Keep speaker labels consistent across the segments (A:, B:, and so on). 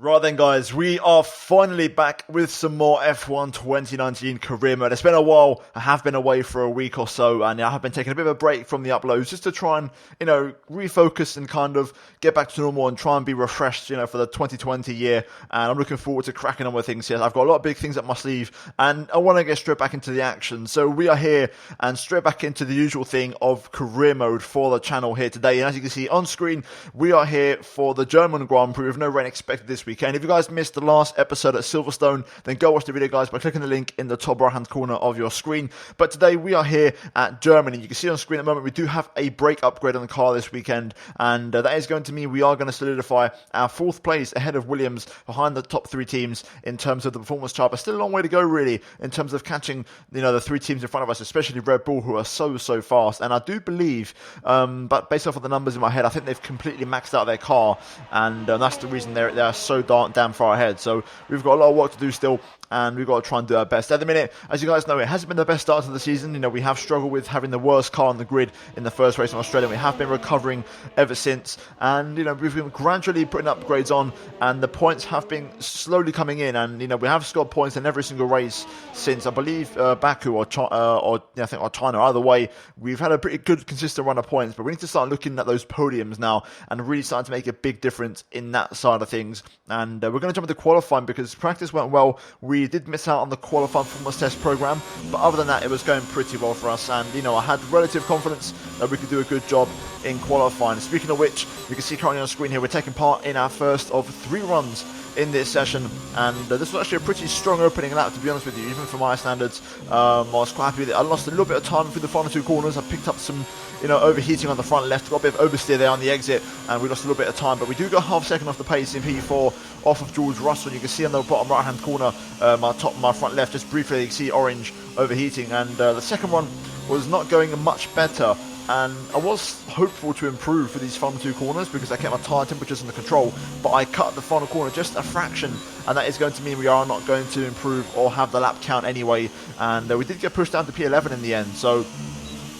A: Right then guys, we are finally back with some more F1 2019 career mode. It's been a while, I have been away for a week or so, and I have been taking a bit of a break from the uploads just to try and, refocus and kind of get back to normal and try and be refreshed, for the 2020 year. And I'm looking forward to cracking on with things here. I've got a lot of big things up my sleeve, and I want to get straight back into the action. So we are here, and straight back into the usual thing of career mode for the channel here today. And as you can see on screen, we are here for the German Grand Prix with no rain expected this week. And if you guys missed the last episode at Silverstone, then go watch the video, guys, by clicking the link in the top right hand corner of your screen. But today we are here at Germany. You can see on screen at the moment we do have a brake upgrade on the car this weekend, and that is going to mean we are going to solidify our 4th place ahead of Williams behind the top 3 teams in terms of the performance chart. But still a long way to go really in terms of catching the 3 teams in front of us, especially Red Bull, who are so fast. And I do believe, but based off of the numbers in my head, I think they've completely maxed out their car, and that's the reason they're so damn far ahead. So we've got a lot of work to do still, and we've got to try and do our best. At the minute, as you guys know, it hasn't been the best start to the season. We have struggled with having the worst car on the grid in the first race in Australia. We have been recovering ever since, and we've been gradually putting upgrades on, and the points have been slowly coming in, and we have scored points in every single race since, I believe, Baku or I think or China. Either way, we've had a pretty good consistent run of points, but we need to start looking at those podiums now and really starting to make a big difference in that side of things. And we're going to jump into qualifying because practice went well. We did miss out on the qualifying performance test program, but other than that, it was going pretty well for us. And I had relative confidence that we could do a good job in qualifying. Speaking of which, you can see currently on screen here, we're taking part in our first of 3 runs in this session, and this was actually a pretty strong opening lap, to be honest with you, even for my standards. I was quite happy with it. I lost a little bit of time through the final 2 corners. I picked up some overheating on the front left, got a bit of oversteer there on the exit, and we lost a little bit of time, but we do go half second off the pace in P4 off of George Russell. You can see on the bottom right hand corner, my front left, just briefly you can see orange overheating, and the second one was not going much better. And I was hopeful to improve for these final 2 corners because I kept my tyre temperatures under control, but I cut the final corner just a fraction, and that is going to mean we are not going to improve or have the lap count anyway. And we did get pushed down to P11 in the end, so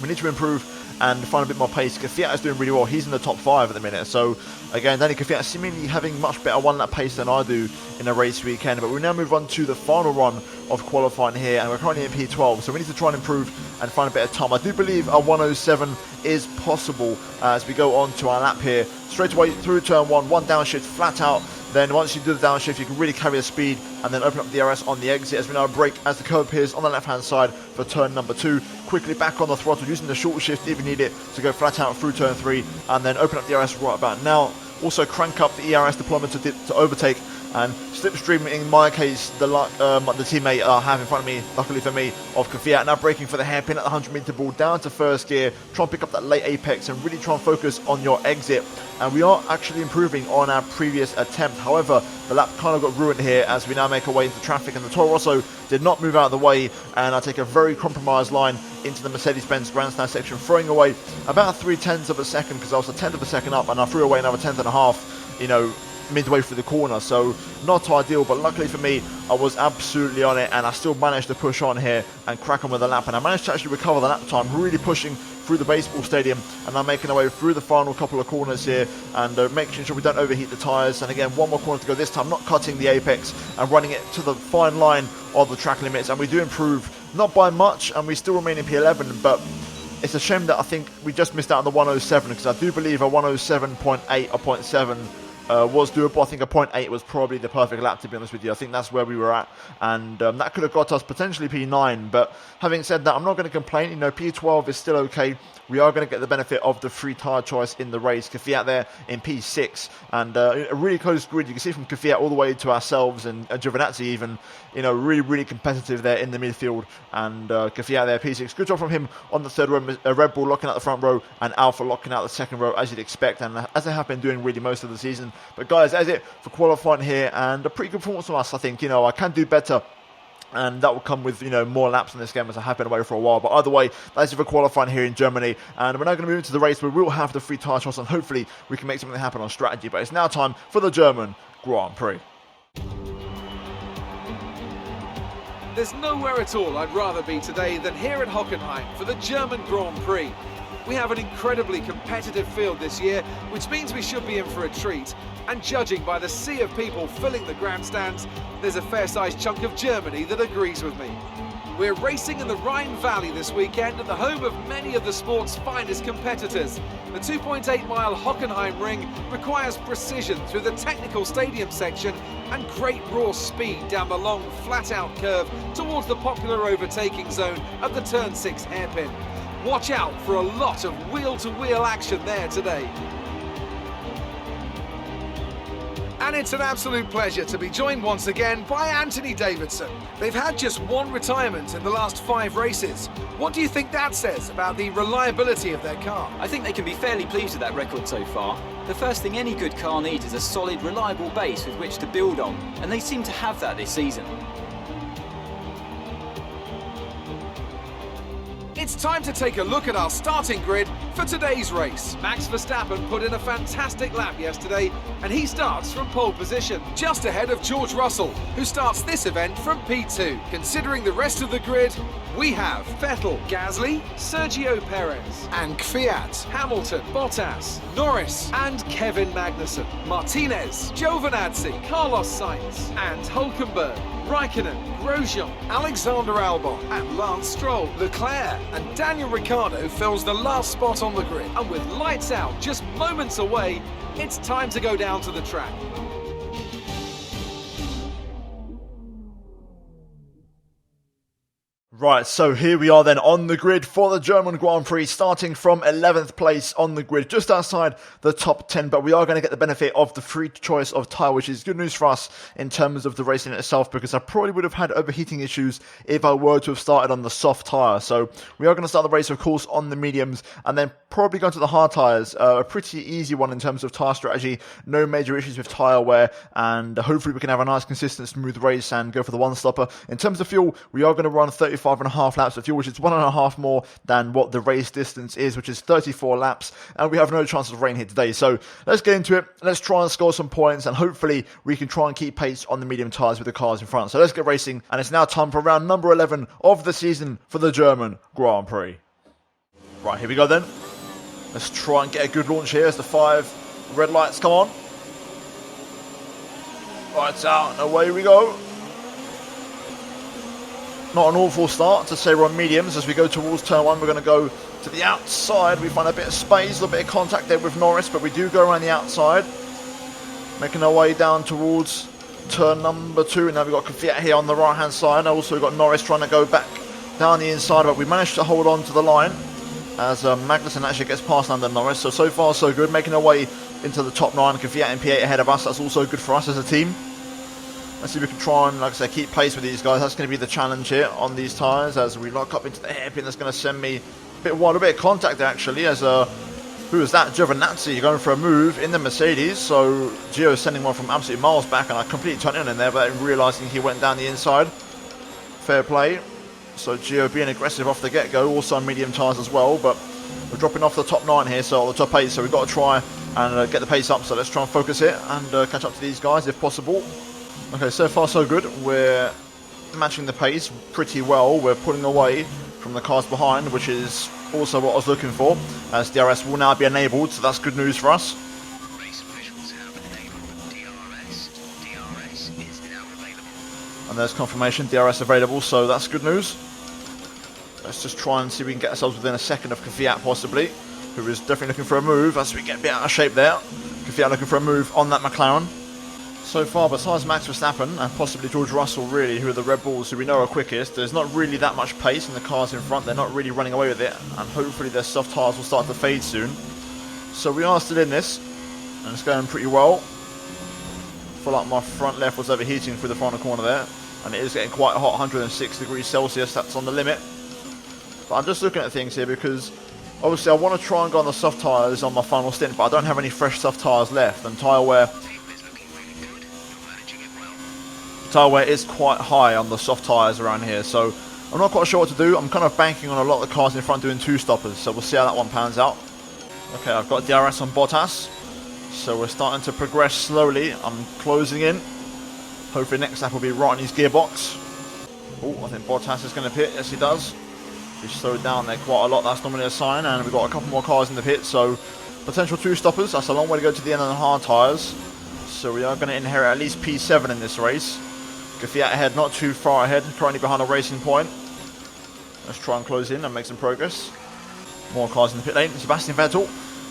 A: we need to improve and find a bit more pace. Kvyat is doing really well. He's in the top 5 at the minute. So again, Danny Kvyat seemingly having much better 1-lap pace than I do in a race weekend. But we now move on to the final run of qualifying here, and we're currently in P12. So we need to try and improve and find a bit of time. I do believe a 107 is possible as we go on to our lap here. Straight away through turn 1, downshift flat out. Then once you do the downshift, you can really carry the speed and then open up the DRS on the exit as we now brake as the curve appears on the left-hand side for turn number 2. Quickly back on the throttle using the short shift if you need it to go flat out through turn 3 and then open up the DRS right about now. Also crank up the ERS deployment to overtake, and slipstream in my case, the teammate I have in front of me, luckily for me, of Kvyat, now braking for the hairpin at the 100-meter ball down to first gear. Try and pick up that late apex and really try and focus on your exit. And we are actually improving on our previous attempt. However, the lap kind of got ruined here as we now make our way into traffic, and the Toro Rosso did not move out of the way, and I take a very compromised line into the Mercedes-Benz grandstand section, throwing away about 0.3 of a second because I was a 1/10 of a second up, and I threw away another 1/10.5, midway through the corner. So not ideal, but luckily for me, I was absolutely on it, and I still managed to push on here and crack on with the lap, and I managed to actually recover the lap time, really pushing through the baseball stadium, and I'm making our way through the final couple of corners here and making sure we don't overheat the tyres. And again, 1 more corner to go, this time not cutting the apex and running it to the fine line of the track limits, and we do improve, not by much, and we still remain in P11, but it's a shame that I think we just missed out on the 107, because I do believe a 107.8 or 0.7 was doable. I think a 0.8 was probably the perfect lap, to be honest with you. I think that's where we were at, and that could have got us potentially P9. But having said that, I'm not going to complain. P12 is still okay. We are going to get the benefit of the free tyre choice in the race. Kvyat there in P6, and a really close grid. You can see from Kvyat all the way to ourselves, and Giovinazzi even, really competitive there in the midfield. And Kvyat there, P6. Good job from him on the 3rd row. Red Bull locking out the front row, and Alpha locking out the 2nd row, as you'd expect, and as they have been doing really most of the season. But guys, that's it for qualifying here, and a pretty good performance from us. I think, I can do better, and that will come with, more laps in this game as I have been away for a while. But either way, that's it for qualifying here in Germany, and we're now going to move into the race where we will have the free tyre choice, and hopefully we can make something happen on strategy. But it's now time for the German Grand Prix.
B: There's nowhere at all I'd rather be today than here at Hockenheim for the German Grand Prix. We have an incredibly competitive field this year, which means we should be in for a treat. And judging by the sea of people filling the grandstands, there's a fair-sized chunk of Germany that agrees with me. We're racing in the Rhine Valley this weekend at the home of many of the sport's finest competitors. The 2.8-mile Hockenheim ring requires precision through the technical stadium section and great raw speed down the long, flat-out curve towards the popular overtaking zone at the Turn 6 hairpin. Watch out for a lot of wheel-to-wheel action there today. And it's an absolute pleasure to be joined once again by Anthony Davidson. They've had just one retirement in the last 5 races. What do you think that says about the reliability of their car?
C: I think they can be fairly pleased with that record so far. The first thing any good car needs is a solid, reliable base with which to build on, and they seem to have that this season.
B: It's time to take a look at our starting grid for today's race. Max Verstappen put in a fantastic lap yesterday, and he starts from pole position, just ahead of George Russell, who starts this event from P2. Considering the rest of the grid, we have Vettel, Gasly, Sergio Perez, and Kvyat, Hamilton, Bottas, Norris, and Kevin Magnussen, Martinez, Giovinazzi, Carlos Sainz, and Hülkenberg, Raikkonen, Grosjean, Alexander Albon, and Lance Stroll. Leclerc and Daniel Ricciardo fills the last spot on the grid. And with lights out just moments away, it's time to go down to the track.
A: Right, so here we are then on the grid for the German Grand Prix, starting from 11th place on the grid, just outside the top 10, but we are going to get the benefit of the free choice of tyre, which is good news for us in terms of the racing itself, because I probably would have had overheating issues if I were to have started on the soft tyre. So we are going to start the race, of course, on the mediums, and then probably go to the hard tyres. A pretty easy one in terms of tyre strategy, no major issues with tyre wear, and hopefully we can have a nice, consistent, smooth race and go for the one-stopper. In terms of fuel, we are going to run 35.5 laps of fuel, which is 1.5 more than what the race distance is, which is 34 laps, and we have no chance of rain here today. So let's get into it. Let's try and score some points, and hopefully we can try and keep pace on the medium tyres with the cars in front. So let's get racing, and it's now time for round number 11 of the season for the German Grand Prix. Right, here we go then. Let's try and get a good launch here as the 5 red lights come on. Lights out, and away we go. Not an awful start to say we're on mediums. As we go towards turn 1, we're going to go to the outside. We find a bit of space, a little bit of contact there with Norris, but we do go around the outside, making our way down towards turn number 2. And now we've got Kvyat here on the right hand side. Also we've got Norris trying to go back down the inside, but we managed to hold on to the line as Magnussen actually gets past under Norris. So far so good, making our way into the top 9. Kvyat and P8 ahead of us. That's also good for us as a team. Let's see if we can try and, like I say, keep pace with these guys. That's going to be the challenge here on these tyres as we lock up into the hairpin. That's going to send me a bit wide, a bit of contact there actually, as who is that? Giovinazzi going for a move in the Mercedes. So Gio sending one from absolutely miles back, and I completely turned in there without realising he went down the inside. Fair play. So Gio being aggressive off the get-go, also on medium tyres as well, but we're dropping off the top 9 here, so the top 8, so we've got to try and get the pace up. So let's try and focus it and catch up to these guys if possible. Okay, so far so good. We're matching the pace pretty well. We're pulling away from the cars behind, which is also what I was looking for, as DRS will now be enabled, so that's good news for us.
D: Race officials have enabled DRS. DRS is now available.
A: And there's confirmation, DRS available, so that's good news. Let's just try and see if we can get ourselves within a second of Kvyat possibly, who is definitely looking for a move as we get a bit out of shape there. Kvyat looking for a move on that McLaren. So far, besides Max Verstappen and possibly George Russell, really, who are the Red Bulls who we know are quickest, there's not really that much pace in the cars in front. They're not really running away with it, and hopefully their soft tyres will start to fade soon. So we are still in this, and it's going pretty well. I feel like my front left was overheating through the final corner there, and it is getting quite hot, 106 degrees Celsius, that's on the limit. But I'm just looking at things here because obviously I want to try and go on the soft tyres on my final stint, but I don't have any fresh soft tyres left, and tyre wear is quite high on the soft tyres around here, so I'm not quite sure what to do. I'm kind of banking on a lot of the cars in front doing 2 stoppers, so we'll see how that one pans out. Okay, I've got DRS on Bottas, so we're starting to progress slowly. I'm closing in. Hopefully next lap will be right on his gearbox. Oh, I think Bottas is going to pit. Yes, he does. He's slowed down there quite a lot. That's normally a sign, and we've got a couple more cars in the pit, so potential 2 stoppers. That's a long way to go to the end of the hard tyres. So we are going to inherit at least P7 in this race. Kvyat ahead, not too far ahead, currently behind a Racing Point. Let's try and close in and make some progress. More cars in the pit lane. Sebastian Vettel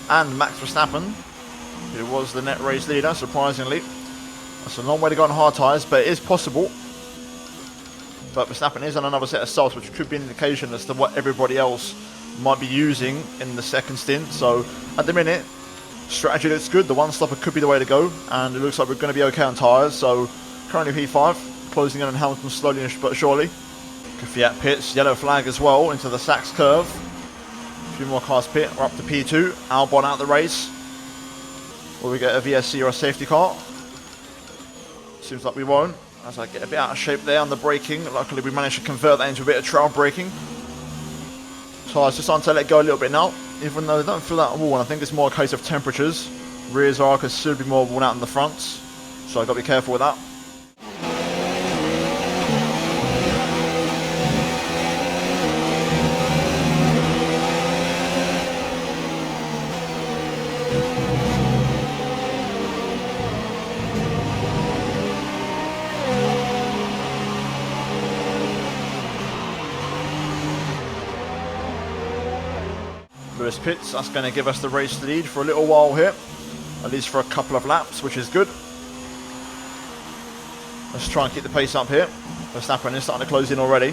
A: and Max Verstappen, who was the net race leader, surprisingly. That's a long way to go on hard tyres, but it is possible. But Verstappen is on another set of softs, which could be an indication as to what everybody else might be using in the second stint. So at the minute, strategy looks good. The one stopper could be the way to go, and it looks like we're going to be okay on tyres. So currently P5, closing in on Hamilton slowly but surely. Kvyat pits, yellow flag as well into the Sachs curve. A few more cars pit, we're up to P2. Albon out the race. Will we get a VSC or a safety car? Seems like we won't, as I get a bit out of shape there on the braking. Luckily we managed to convert that into a bit of trail braking. So I was just starting to let go a little bit now, even though they don't feel that worn. I think it's more a case of temperatures. Rears are considerably more worn out than the fronts, so I've got to be careful with that. Lewis pits, that's going to give us the race lead for a little while here, at least for a couple of laps, which is good. Let's try and keep the pace up here. Verstappen is starting to close in already,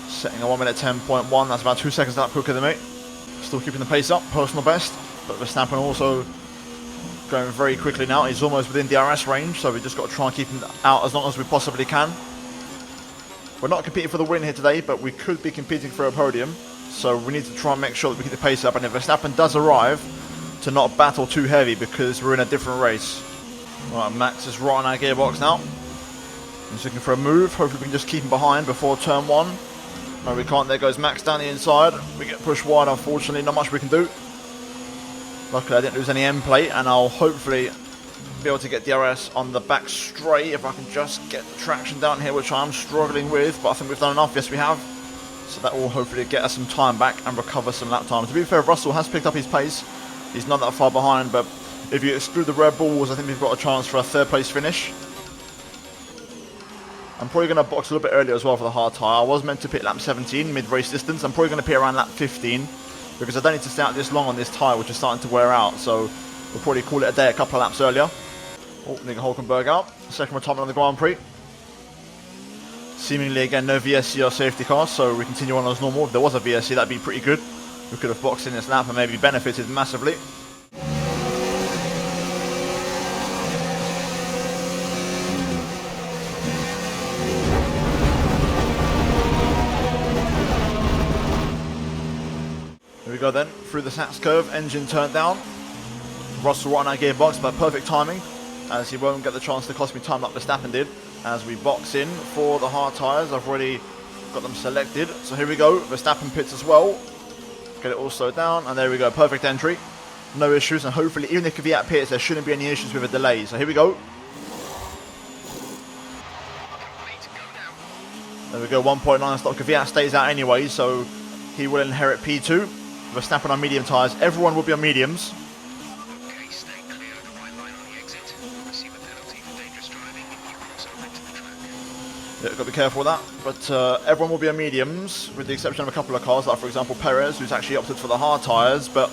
A: setting a 1 minute 10.1, that's about 2 seconds lap quicker than me. Still keeping the pace up, personal best, but Verstappen also going very quickly now. He's almost within DRS range, so we've just got to try and keep him out as long as we possibly can. We're not competing for the win here today, but we could be competing for a podium. So we need to try and make sure that we keep the pace up, and if Verstappen does arrive, to not battle too heavy because we're in a different race. Right, Max is right on our gearbox now. He's looking for a move. Hopefully we can just keep him behind before turn 1. No, we can't. There goes Max down the inside. We get pushed wide, unfortunately. Not much we can do. Luckily I didn't lose any end plate, and I'll hopefully be able to get DRS on the back straight if I can just get the traction down here, which I'm struggling with, but I think we've done enough. Yes, we have. So that will hopefully get us some time back and recover some lap time. To be fair, Russell has picked up his pace. He's not that far behind, but if you exclude the Red Bulls, I think we've got a chance for a 3rd place finish. I'm probably going to box a little bit earlier as well for the hard tyre. I was meant to pit lap 17, mid-race distance. I'm probably going to pit around lap 15, because I don't need to stay out this long on this tyre, which is starting to wear out. So we'll probably call it a day a couple of laps earlier. Oh, Nico Hulkenberg out. Second retirement on the Grand Prix. Seemingly again no VSC or safety car, so we continue on as normal. If there was a VSC, that'd be pretty good. We could have boxed in this lap and maybe benefited massively. Here we go then, through the Sachs curve, engine turned down. Russell right on our gearbox, but perfect timing, as he won't get the chance to cost me time like Verstappen did. As we box in for the hard tyres, I've already got them selected. So here we go, Verstappen pits as well. Get it all slowed down, and there we go, perfect entry. No issues, and hopefully even if Kvyat pits, there shouldn't be any issues with a delay. So here we go. There we go, 1.9 stop. Kvyat stays out anyway, so he will inherit P2. Verstappen on medium tyres, everyone will be on mediums.
D: Okay, stay clear of the white line on the exit. Receive a penalty for dangerous driving if you cross over into the track.
A: Yeah, got to be careful with that. But everyone will be on mediums, with the exception of a couple of cars, like for example Perez, who's actually opted for the hard tyres. But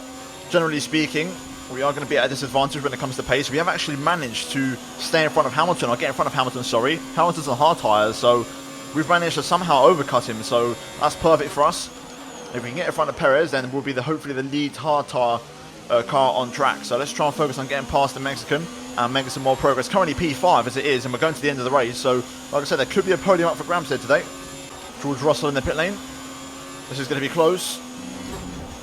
A: generally speaking, we are going to be at a disadvantage when it comes to pace. We have actually managed to stay in front of Hamilton, or get in front of Hamilton, sorry. Hamilton's on hard tyres, so we've managed to somehow overcut him, so that's perfect for us. If we can get in front of Perez, then we'll be hopefully the lead hard tyre car on track. So let's try and focus on getting past the Mexican and making some more progress. Currently P5 as it is, and we're going to the end of the race. So like I said, there could be a podium up for grabs here today. George Russell in the pit lane. This is going to be close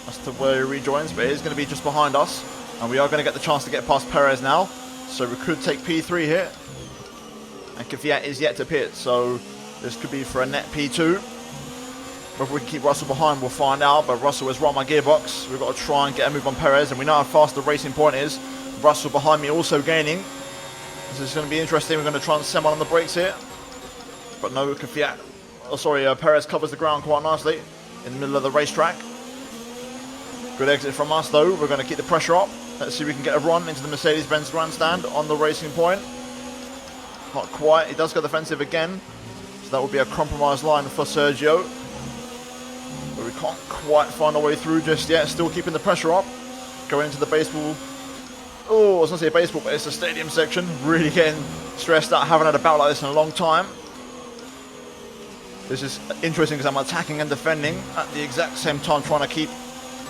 A: as to where he rejoins, but it is going to be just behind us. And we are going to get the chance to get past Perez now. So we could take P3 here. And Kvyat is yet to pit, so this could be for a net P2. Whether we can keep Russell behind, we'll find out, but Russell is right on my gearbox. We've got to try and get a move on Perez, and we know how fast the Racing Point is. Russell behind me also gaining. This is going to be interesting. We're going to try and semi on the brakes here. But no, Perez covers the ground quite nicely in the middle of the racetrack. Good exit from us though. We're going to keep the pressure up. Let's see if we can get a run into the Mercedes-Benz grandstand on the Racing Point. Not quite. He does go defensive again. So that would be a compromised line for Sergio. But we can't quite find our way through just yet. Still keeping the pressure up. Going into the baseball. Oh, I was going to say baseball, but it's the stadium section. Really getting stressed out. Haven't had a bout like this in a long time. This is interesting because I'm attacking and defending at the exact same time, trying to keep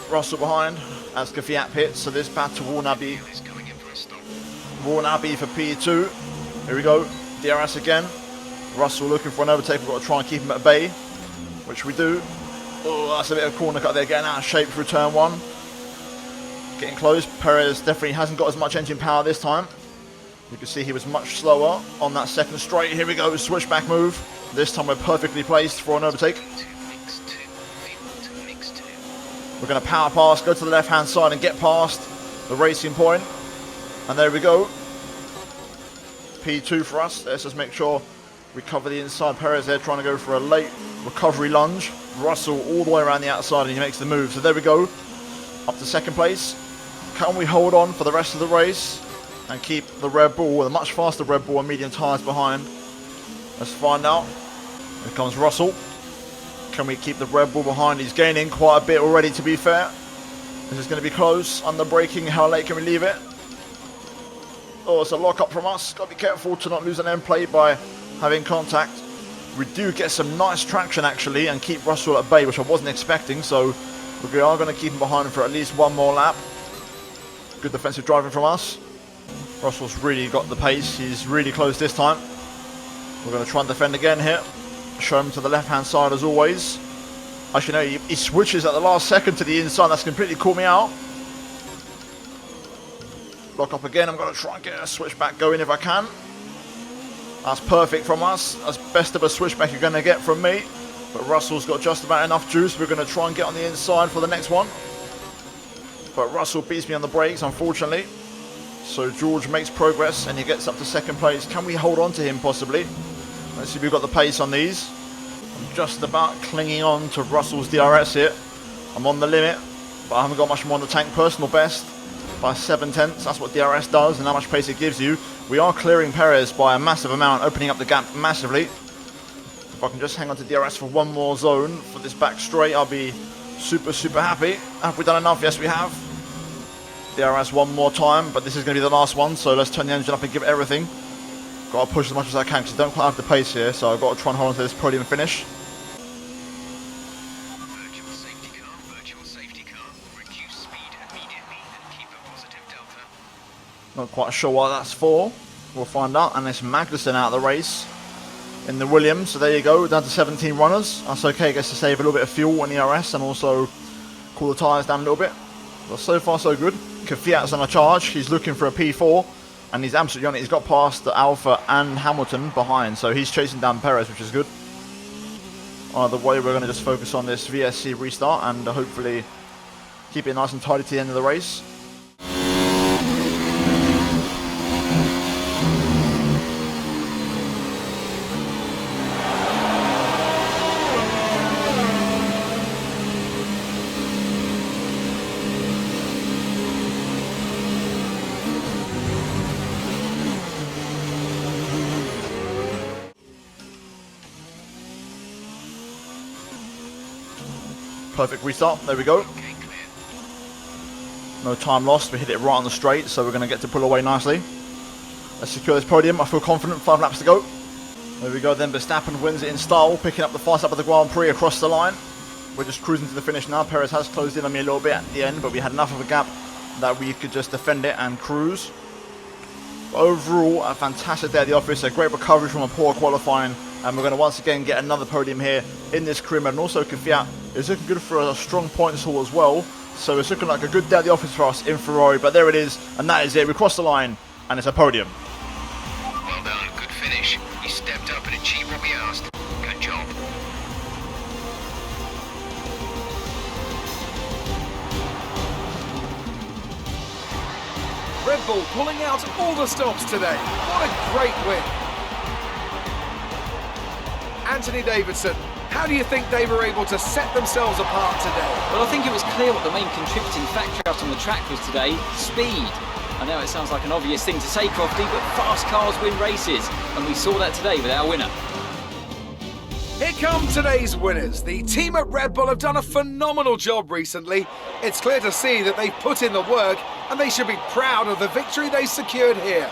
A: Russell behind as Kvyat hits. So this battle will now be for P2. Here we go. DRS again. Russell looking for an overtake. We've got to try and keep him at bay, which we do. Oh, that's a bit of a corner cut there, getting out of shape through turn 1. Getting close. Perez definitely hasn't got as much engine power this time. You can see he was much slower on that second straight. Here we go, switchback move. This time we're perfectly placed for an overtake. We're going to power pass, go to the left-hand side and get past the racing point. And there we go. P2 for us. Let's just make sure we cover the inside. Perez there trying to go for a late recovery lunge. Russell all the way around the outside and he makes the move. So there we go. Up to second place. Can we hold on for the rest of the race and keep the Red Bull, the much faster Red Bull and medium tyres behind? Let's find out. Here comes Russell. Can we keep the Red Bull behind? He's gaining quite a bit already, to be fair. This is going to be close. Under braking, how late can we leave it? Oh, it's a lock up from us. Got to be careful to not lose an end plate by having contact. We do get some nice traction actually and keep Russell at bay, which I wasn't expecting. So we are going to keep him behind for at least one more lap. Good defensive driving from us. Russell's really got the pace. He's really close this time. We're going to try and defend again here. Show him to the left-hand side as always. Actually, no, he switches at the last second to the inside. That's completely caught me out. Lock up again. I'm going to try and get a switchback going if I can. That's perfect from us. That's best of a switchback you're going to get from me. But Russell's got just about enough juice. We're going to try and get on the inside for the next one. But Russell beats me on the brakes, unfortunately. So George makes progress and he gets up to second place. Can we hold on to him possibly? Let's see if we've got the pace on these. I'm just about clinging on to Russell's DRS here. I'm on the limit, but I haven't got much more on the tank. Personal best by 7/10. That's what DRS does and how much pace it gives you. We are clearing Perez by a massive amount, opening up the gap massively. If I can just hang on to DRS for one more zone for this back straight, I'll be super, super happy. Have we done enough? Yes, we have. DRS one more time, but this is going to be the last one, so let's turn the engine up and give it everything. Got to push as much as I can because I don't quite have the pace here, so I've got to try and hold on to this podium finish.
D: Virtual safety car. Reduce speed immediately and keep a positive delta.
A: Not quite sure what that's for. We'll find out. And it's Magnussen out of the race in the Williams. So there you go, down to 17 runners. That's okay, I guess, to save a little bit of fuel in ERS and also cool the tyres down a little bit. But so far so good. Kvyat's on a charge. He's looking for a P4 and he's absolutely on it. He's got past the Alpha and Hamilton behind, so he's chasing down Perez, which is good. Either way, we're going to just focus on this VSC restart and hopefully keep it nice and tidy to the end of the race. Perfect restart, there we go. No time lost, we hit it right on the straight, so we're going to get to pull away nicely. Let's secure this podium, I feel confident, 5 laps to go. There we go then, Verstappen wins it in style, picking up the fast lap of the Grand Prix across the line. We're just cruising to the finish now. Perez has closed in on me a little bit at the end, but we had enough of a gap that we could just defend it and cruise. Overall, a fantastic day at the office, a great recovery from a poor qualifying, and we're going to once again get another podium here in this career mode. And also Kvyat is looking good for a strong points haul as well, so it's looking like a good day at the office for us in Ferrari. But there it is, and that is it. We crossed the line and it's a podium.
D: Well done, good finish. You stepped up and achieved what we asked. Good job.
B: Red Bull pulling out all the stops today. What a great win. Anthony Davidson, how do you think they were able to set themselves apart today?
C: Well, I think it was clear what the main contributing factor out on the track was today: speed. I know it sounds like an obvious thing to say, Crofty, but fast cars win races, and we saw that today with our winner.
B: Here come today's winners. The team at Red Bull have done a phenomenal job recently. It's clear to see that they've put in the work, and they should be proud of the victory they secured here.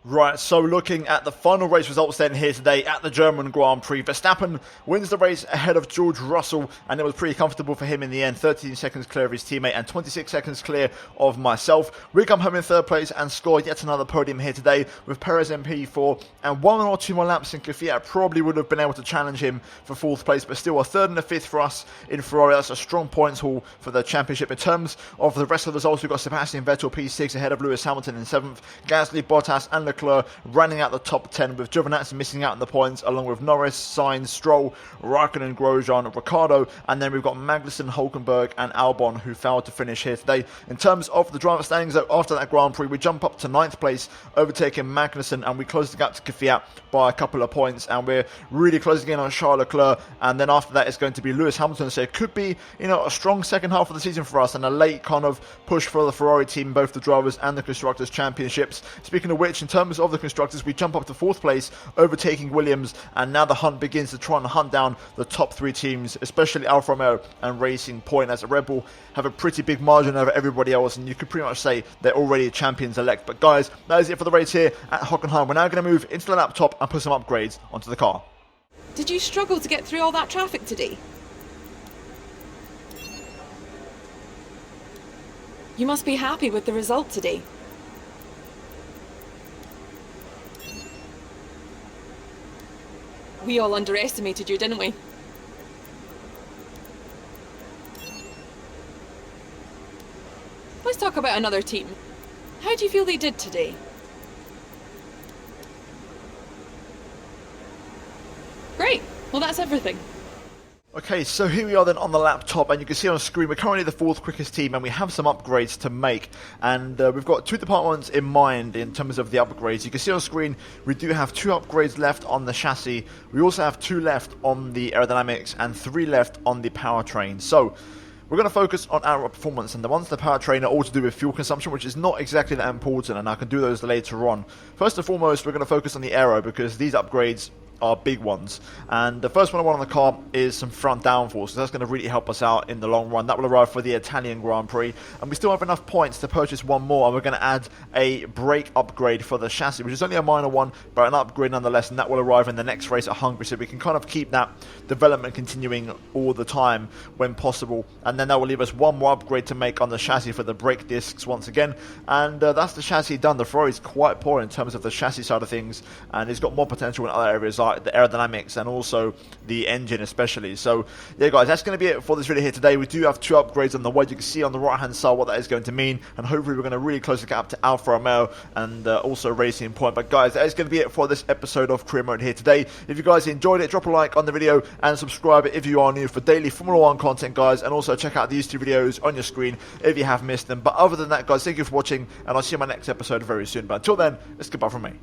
A: Right, so looking at the final race results then here today at the German Grand Prix, Verstappen wins the race ahead of George Russell, and it was pretty comfortable for him in the end, 13 seconds clear of his teammate and 26 seconds clear of myself. We come home in third place and score yet another podium here today with Perez in P4, and 1 or 2 more laps in Kvyat probably would have been able to challenge him for fourth place, but still a third and a fifth for us in Ferrari. That's a strong points haul for the championship. In terms of the rest of the results, we've got Sebastian Vettel P6 ahead of Lewis Hamilton in 7th, Gasly, Bottas and Leclerc running out the top 10, with Giovinazzi missing out in the points, along with Norris, Sainz, Stroll, Raikkonen, Grosjean, Ricciardo, and then we've got Magnussen, Hulkenberg and Albon who failed to finish here today. In terms of the driver standings, after that Grand Prix, we jump up to 9th place, overtaking Magnussen, and we close the gap to Kvyat by a couple of points, and we're really closing in on Charles Leclerc, and then after that it's going to be Lewis Hamilton, so it could be, a strong second half of the season for us, and a late kind of push for the Ferrari team, both the drivers and the Constructors' Championships. Speaking of which, in terms of the Constructors, we jump up to 4th place, overtaking Williams, and now the hunt begins to try and hunt down the top 3 teams, especially Alfa Romeo and Racing Point, as Red Bull have a pretty big margin over everybody else, and you could pretty much say they're already champions-elect. But guys, that is it for the race here at Hockenheim. We're now going to move into the laptop and put some upgrades onto the car.
E: Did you struggle to get through all that traffic today? You must be happy with the result today. We all underestimated you, didn't we? Let's talk about another team. How do you feel they did today? Great. Well, that's everything.
A: Okay, so here we are then on the laptop, and you can see on screen we're currently the 4th quickest team, and we have some upgrades to make, and we've got 2 departments in mind in terms of the upgrades. You can see on screen we do have 2 upgrades left on the chassis, we also have 2 left on the aerodynamics, and 3 left on the powertrain. So we're going to focus on our performance, and the ones the powertrain are all to do with fuel consumption, which is not exactly that important, and I can do those later on. First and foremost, we're going to focus on the aero, because these upgrades are big ones, and the first one I want on the car is some front downforce, so that's going to really help us out in the long run. That will arrive for the Italian Grand Prix, and we still have enough points to purchase one more, and we're going to add a brake upgrade for the chassis, which is only a minor one, but an upgrade nonetheless, and that will arrive in the next race at Hungary, so we can kind of keep that development continuing all the time when possible. And then that will leave us one more upgrade to make on the chassis for the brake discs once again, and that's the chassis done. The Ferrari is quite poor in terms of the chassis side of things, and it's got more potential in other areas like the aerodynamics and also the engine especially. So yeah guys, that's going to be it for this video here today. We do have 2 upgrades on the way. You can see on the right hand side what that is going to mean, and hopefully we're going to really close the gap to Alfa Romeo and also Racing Point. But guys, that is going to be it for this episode of Career Mode here today. If you guys enjoyed it, drop a like on the video and subscribe if you are new for daily Formula 1 content, guys, and also check out these 2 videos on your screen if you have missed them. But other than that guys, thank you for watching, and I'll see you in my next episode very soon. But until then, it's goodbye from me.